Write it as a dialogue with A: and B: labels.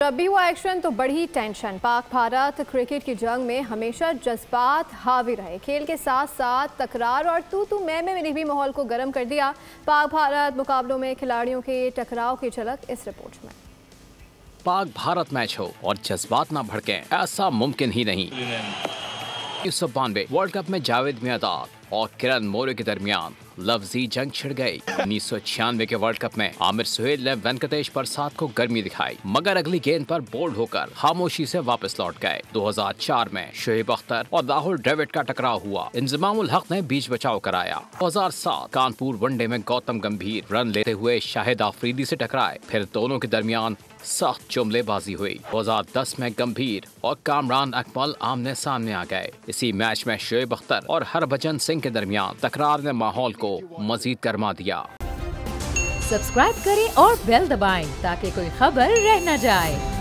A: जब भी हुआ एक्शन तो बड़ी टेंशन। पाक भारत क्रिकेट की जंग में हमेशा जज्बात हावी रहे। खेल के साथ साथ तकरार और तू मैं ने भी माहौल को गर्म कर दिया। पाक भारत मुकाबलों में खिलाड़ियों के टकराव की झलक इस रिपोर्ट में।
B: पाक भारत मैच हो और जज्बात ना भड़के, ऐसा मुमकिन ही नहीं। 1992 वर्ल्ड कप में जावेद मियांदाद और किरण मोरे के दरमियान लफ्जी जंग छिड़ गई। 1996 के वर्ल्ड कप में आमिर सुहेल ने वेंकटेश प्रसाद को गर्मी दिखाई, मगर अगली गेंद पर बोल्ड होकर खामोशी से वापस लौट गए। 2004 में शोएब अख्तर और राहुल द्रविड़ का टकराव हुआ, इंजमाम उल हक ने बीच बचाव कराया। 2007 कानपुर वनडे में गौतम गंभीर रन लेते हुए शाहिद आफरीदी से टकराए, फिर दोनों के दरमियान सख्त जुमलेबाजी हुई। 2010 में गंभीर और कामरान अकमल आमने सामने आ गए। इसी मैच में शोएब अख्तर और हरभजन सिंह के दरमियान तकरार ने माहौल को मजीद गरमा दिया।
C: सब्सक्राइब करें और बेल दबाएं ताकि कोई खबर रह न जाए।